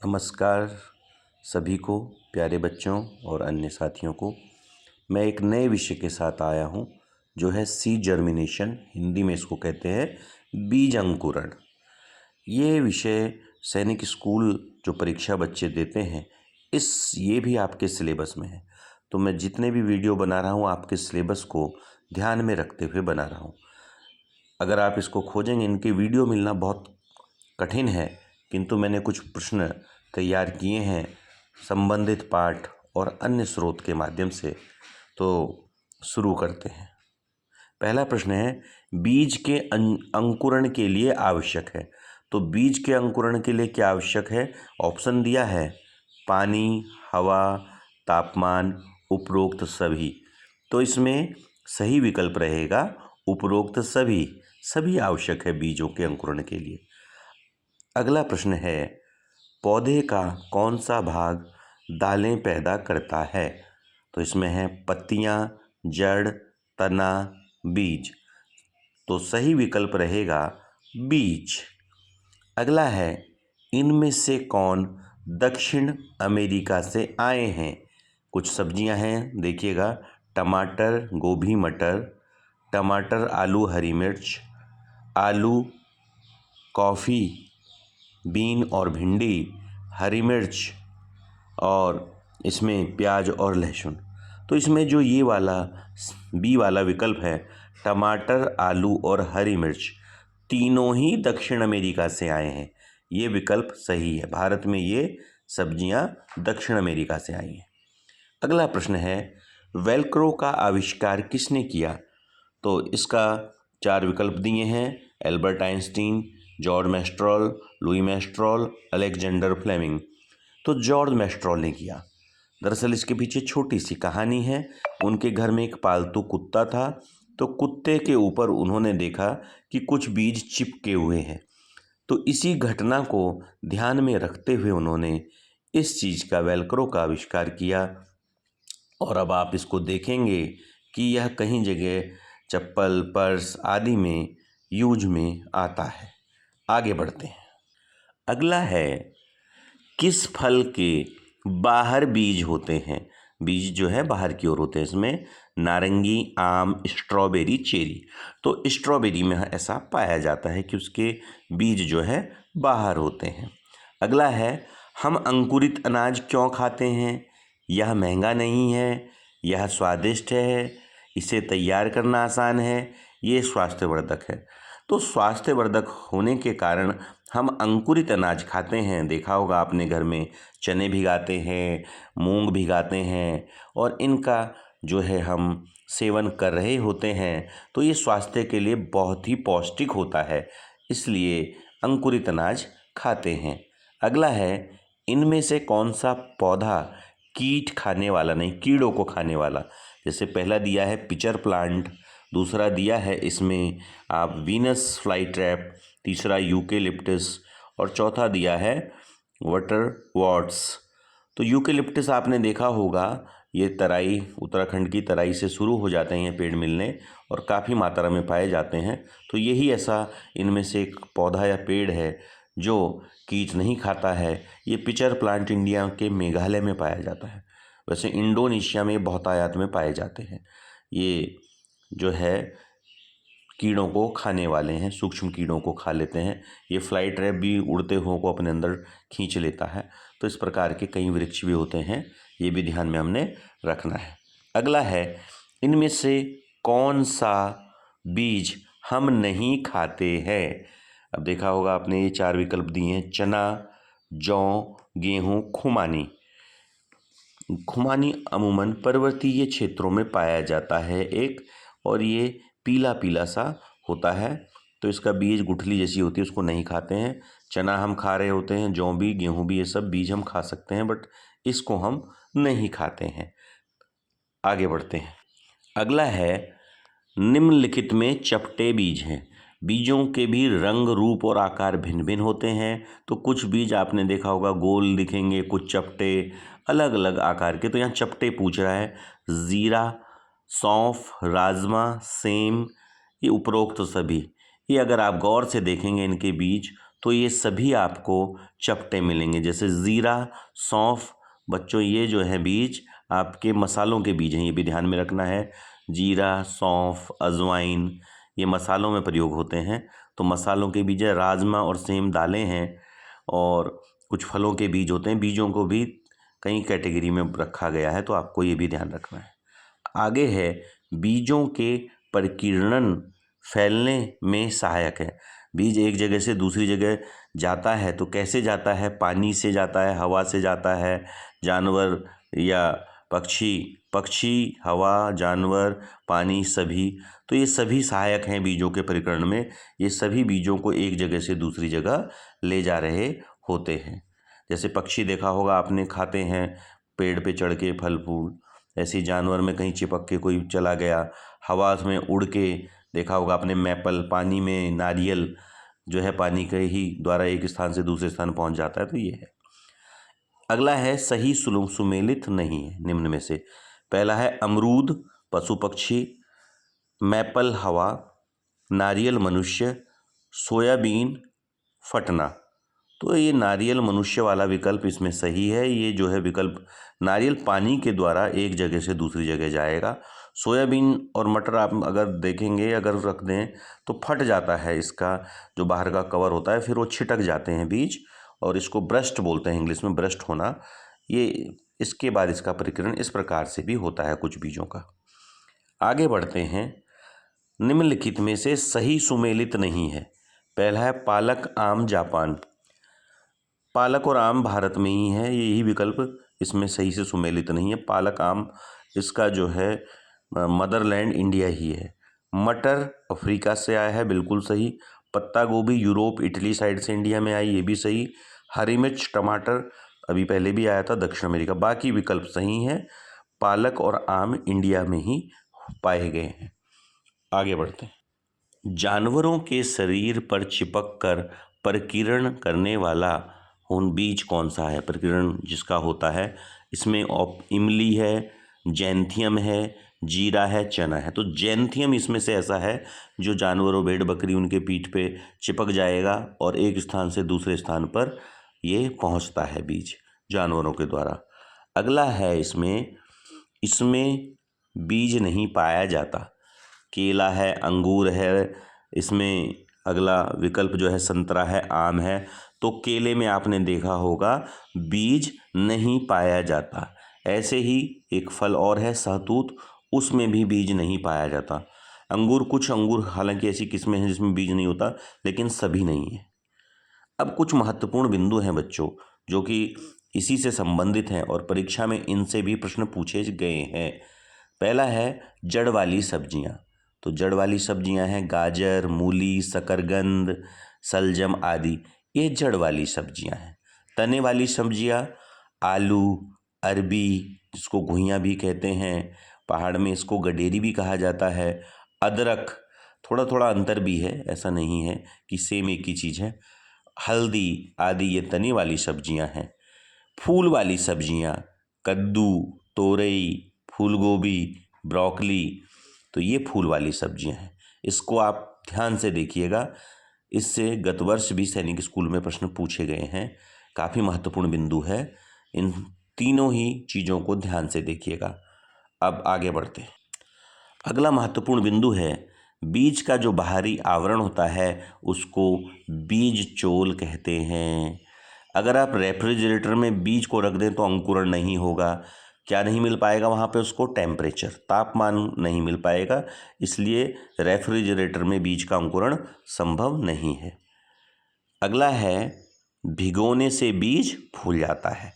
नमस्कार सभी को, प्यारे बच्चों और अन्य साथियों को। मैं एक नए विषय के साथ आया हूँ जो है सीड जर्मिनेशन। हिंदी में इसको कहते हैं बीज अंकुरण। ये विषय सैनिक स्कूल जो परीक्षा बच्चे देते हैं ये भी आपके सिलेबस में है। तो मैं जितने भी वीडियो बना रहा हूँ आपके सिलेबस को ध्यान में रखते हुए बना रहा हूँ। अगर आप इसको खोजेंगे, इनके वीडियो मिलना बहुत कठिन है, किंतु मैंने कुछ प्रश्न तैयार किए हैं संबंधित पाठ और अन्य स्रोत के माध्यम से। तो शुरू करते हैं। पहला प्रश्न है, बीज के अंकुरण के लिए आवश्यक है। तो बीज के अंकुरण के लिए क्या आवश्यक है? ऑप्शन दिया है पानी, हवा, तापमान, उपरोक्त सभी। तो इसमें सही विकल्प रहेगा उपरोक्त सभी। सभी आवश्यक है बीजों के अंकुरण के लिए। अगला प्रश्न है, पौधे का कौन सा भाग दालें पैदा करता है? तो इसमें है पत्तियां, जड़, तना, बीज। तो सही विकल्प रहेगा बीज। अगला है, इनमें से कौन दक्षिण अमेरिका से आए हैं? कुछ सब्जियां हैं, देखिएगा। टमाटर, गोभी, मटर, टमाटर, आलू, हरी मिर्च, आलू, कॉफ़ी, बीन और भिंडी, हरी मिर्च और इसमें प्याज और लहसुन। तो इसमें जो ये वाला बी वाला विकल्प है, टमाटर, आलू और हरी मिर्च, तीनों ही दक्षिण अमेरिका से आए हैं। ये विकल्प सही है। भारत में ये सब्जियां दक्षिण अमेरिका से आई हैं। अगला प्रश्न है, वेलक्रो का आविष्कार किसने किया? तो इसका 4 विकल्प दिए हैं, Albert Einstein, George Mestral, Louis Mestral, Alexander Fleming. तो जॉर्ज मेस्ट्रॉल ने किया। दरअसल इसके पीछे छोटी सी कहानी है। उनके घर में एक पालतू कुत्ता था, तो कुत्ते के ऊपर उन्होंने देखा कि कुछ बीज चिपके हुए हैं। तो इसी घटना को ध्यान में रखते हुए उन्होंने इस चीज़ का, वेलक्रो का आविष्कार किया। और अब आप इसको देखेंगे कि यह कहीं जगह चप्पल, पर्स आदि में यूज में आता है। आगे बढ़ते हैं। अगला है, किस फल के बाहर बीज होते हैं? बीज जो है बाहर की ओर होते हैं। इसमें नारंगी, आम, स्ट्रॉबेरी, चेरी। तो स्ट्रॉबेरी में ऐसा पाया जाता है कि उसके बीज जो है बाहर होते हैं। अगला है, हम अंकुरित अनाज क्यों खाते हैं? यह महंगा नहीं है, यह स्वादिष्ट है, इसे तैयार करना आसान है, ये स्वास्थ्यवर्धक है। तो स्वास्थ्यवर्धक होने के कारण हम अंकुरित अनाज खाते हैं। देखा होगा आपने, घर में चने भिगाते हैं, मूंग भिगाते हैं और इनका जो है हम सेवन कर रहे होते हैं। तो ये स्वास्थ्य के लिए बहुत ही पौष्टिक होता है, इसलिए अंकुरित अनाज खाते हैं। अगला है, इनमें से कौन सा पौधा कीट खाने वाला नहीं, कीड़ों को खाने वाला? जैसे पहला दिया है पिचर प्लांट, दूसरा दिया है इसमें आप वीनस फ्लाई ट्रैप, तीसरा यूकेलिप्टस और चौथा दिया है वाटर वॉट्स। तो यूकेलिप्टस आपने देखा होगा, ये तराई, उत्तराखंड की तराई से शुरू हो जाते हैं पेड़ मिलने और काफ़ी मात्रा में पाए जाते हैं। तो यही ऐसा इनमें से एक पौधा या पेड़ है जो कीट नहीं खाता है। ये पिचर प्लांट इंडिया के मेघालय में पाया जाता है। वैसे इंडोनेशिया में बहुत आयात में पाए जाते हैं। ये जो है कीड़ों को खाने वाले हैं, सूक्ष्म कीड़ों को खा लेते हैं। ये फ्लाई ट्रैप भी उड़ते हुओं को अपने अंदर खींच लेता है। तो इस प्रकार के कई वृक्ष भी होते हैं, ये भी ध्यान में हमने रखना है। अगला है, इनमें से कौन सा बीज हम नहीं खाते हैं? अब देखा होगा आपने, ये 4 विकल्प दिए हैं, चना, जौ, गेहूँ, खुमानी। खुमानी अमूमन पर्वतीय क्षेत्रों में पाया जाता है एक, और ये पीला पीला सा होता है। तो इसका बीज गुठली जैसी होती है, उसको नहीं खाते हैं। चना हम खा रहे होते हैं, जौ भी, गेहूँ भी, ये सब बीज हम खा सकते हैं, बट इसको हम नहीं खाते हैं। आगे बढ़ते हैं। अगला है, निम्नलिखित में चपटे बीज हैं। बीजों के भी रंग, रूप और आकार भिन्न भिन्न होते हैं। तो कुछ बीज आपने देखा होगा गोल दिखेंगे, कुछ चपटे, अलग अलग आकार के। तो यहाँ चपटे पूछ रहा है। जीरा, सौंफ, राजमा, सेम, ये उपरोक्त सभी। ये अगर आप गौर से देखेंगे इनके बीज, तो ये सभी आपको चपटे मिलेंगे। जैसे ज़ीरा, सौंफ, बच्चों ये जो है बीज आपके मसालों के बीज हैं, ये भी ध्यान में रखना है। जीरा, सौंफ, अजवाइन ये मसालों में प्रयोग होते हैं। तो मसालों के बीज है। राजमा और सेम दालें हैं और कुछ फलों के बीज होते हैं। बीजों को भी कई कैटेगरी में रखा गया है, तो आपको ये भी ध्यान रखना है। आगे है बीजों के परिकीर्णन फैलने में सहायक है। बीज एक जगह से दूसरी जगह जाता है तो कैसे जाता है? पानी से जाता है, हवा से जाता है, जानवर या पक्षी, हवा, जानवर, पानी, सभी। तो ये सभी सहायक हैं बीजों के परिकरण में। ये सभी बीजों को एक जगह से दूसरी जगह ले जा रहे होते हैं। जैसे पक्षी देखा होगा आपने, खाते हैं पेड़ पे चढ़ के फल फूल। ऐसे ही जानवर में कहीं चिपक के कोई चला गया। हवा में उड़ के देखा होगा आपने मैपल। पानी में नारियल जो है पानी के ही द्वारा एक स्थान से दूसरे स्थान पहुंच जाता है। तो ये है। अगला है सही सुमेलित नहीं है निम्न में से। पहला है अमरूद पशु पक्षी, मैपल हवा, नारियल मनुष्य, सोयाबीन फटना। तो ये नारियल मनुष्य वाला विकल्प इसमें सही है। ये जो है विकल्प, नारियल पानी के द्वारा एक जगह से दूसरी जगह जाएगा। सोयाबीन और मटर आप अगर देखेंगे, अगर रख दें तो फट जाता है, इसका जो बाहर का कवर होता है, फिर वो छिटक जाते हैं बीज, और इसको ब्रस्ट बोलते हैं इंग्लिश में, ब्रस्ट होना। ये इसके बाद इसका परिकीर्ण इस प्रकार से भी होता है कुछ बीजों का। आगे बढ़ते हैं। निम्नलिखित में से सही सुमेलित नहीं है। पहला है पालक, आम, जापान। पालक और आम भारत में ही है, यही विकल्प इसमें सही से सुमेलित नहीं है। पालक, आम, इसका जो है मदरलैंड इंडिया ही है। मटर अफ्रीका से आया है, बिल्कुल सही। पत्ता गोभी यूरोप इटली साइड से इंडिया में आई, ये भी सही। हरी मिर्च, टमाटर अभी पहले भी आया था दक्षिण अमेरिका। बाकी विकल्प सही हैं। पालक और आम इंडिया में ही पाए गए हैं। आगे बढ़ते हैं। जानवरों के शरीर पर चिपक कर परिकीर्ण करने वाला बीज कौन सा है? परिकीर्ण जिसका होता है, इसमें इमली है, जैंथियम है, जीरा है, चना है। तो जैंथियम इसमें से ऐसा है जो जानवरों, भेड़ बकरी, उनके पीठ पे चिपक जाएगा और एक स्थान से दूसरे स्थान पर ये पहुंचता है बीज जानवरों के द्वारा। अगला है इसमें बीज नहीं पाया जाता। केला है, अंगूर है, इसमें अगला विकल्प जो है संतरा है, आम है। तो केले में आपने देखा होगा बीज नहीं पाया जाता। ऐसे ही एक फल और है सहतूत, उसमें भी बीज नहीं पाया जाता। कुछ अंगूर हालांकि ऐसी किस्में हैं जिसमें बीज नहीं होता, लेकिन सभी नहीं है। अब कुछ महत्वपूर्ण बिंदु हैं बच्चों जो कि इसी से संबंधित हैं और परीक्षा में इनसे भी प्रश्न पूछे गए हैं। पहला है जड़ वाली सब्जियां। तो जड़ वाली सब्जियां हैं गाजर, मूली, शकरकंद, सलजम आदि, ये जड़ वाली सब्जियां हैं। तने वाली सब्जियां आलू, अरबी, जिसको घुइयां भी कहते हैं, पहाड़ में इसको गडेरी भी कहा जाता है, अदरक, थोड़ा थोड़ा अंतर भी है, ऐसा नहीं है कि सेम एक ही चीज़ है, हल्दी आदि, ये तने वाली सब्जियां हैं। फूल वाली सब्जियां कद्दू, तोरई, फूल गोभी, ब्रोकली, तो ये फूल वाली सब्जियां हैं। इसको आप ध्यान से देखिएगा, इससे गत वर्ष भी सैनिक स्कूल में प्रश्न पूछे गए हैं। काफ़ी महत्वपूर्ण बिंदु है, इन तीनों ही चीज़ों को ध्यान से देखिएगा। अब आगे बढ़ते हैं। अगला महत्वपूर्ण बिंदु है बीज का जो बाहरी आवरण होता है उसको बीज चोल कहते हैं। अगर आप रेफ्रिजरेटर में बीज को रख दें तो अंकुरण नहीं होगा। क्या नहीं मिल पाएगा वहाँ पे उसको? टेम्परेचर, तापमान नहीं मिल पाएगा, इसलिए रेफ्रिजरेटर में बीज का अंकुरण संभव नहीं है। अगला है भिगोने से बीज फूल जाता है।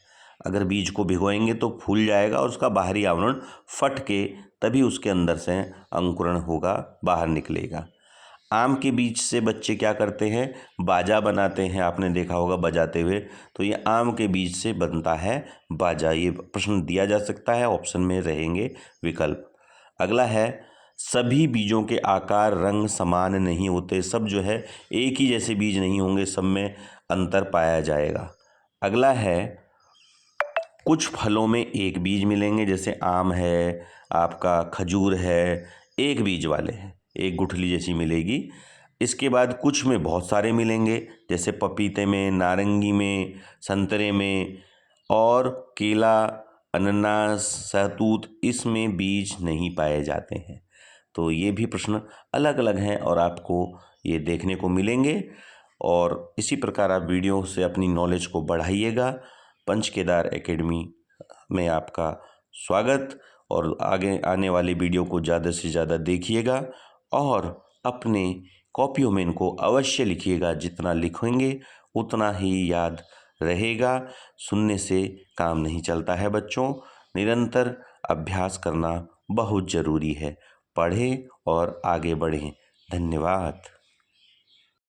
अगर बीज को भिगोएंगे तो फूल जाएगा और उसका बाहरी आवरण फट के तभी उसके अंदर से अंकुरण होगा, बाहर निकलेगा। आम के बीज से बच्चे क्या करते हैं? बाजा बनाते हैं, आपने देखा होगा बजाते हुए। तो ये आम के बीज से बनता है बाजा। ये प्रश्न दिया जा सकता है, ऑप्शन में रहेंगे विकल्प। अगला है सभी बीजों के आकार रंग समान नहीं होते। सब जो है एक ही जैसे बीज नहीं होंगे, सब में अंतर पाया जाएगा। अगला है कुछ फलों में एक बीज मिलेंगे, जैसे आम है, आपका खजूर है, एक बीज वाले हैं, एक गुठली जैसी मिलेगी। इसके बाद कुछ में बहुत सारे मिलेंगे, जैसे पपीते में, नारंगी में, संतरे में, और केला, अनानास, सहतूत, इसमें बीज नहीं पाए जाते हैं। तो ये भी प्रश्न अलग अलग हैं और आपको ये देखने को मिलेंगे। और इसी प्रकार आप वीडियो से अपनी नॉलेज को बढ़ाइएगा। पंच केदार एकेडमी में आपका स्वागत, और आगे आने वाली वीडियो को ज़्यादा से ज़्यादा देखिएगा और अपने कॉपियों में इनको अवश्य लिखिएगा। जितना लिखेंगे उतना ही याद रहेगा। सुनने से काम नहीं चलता है बच्चों, निरंतर अभ्यास करना बहुत ज़रूरी है। पढ़ें और आगे बढ़ें। धन्यवाद।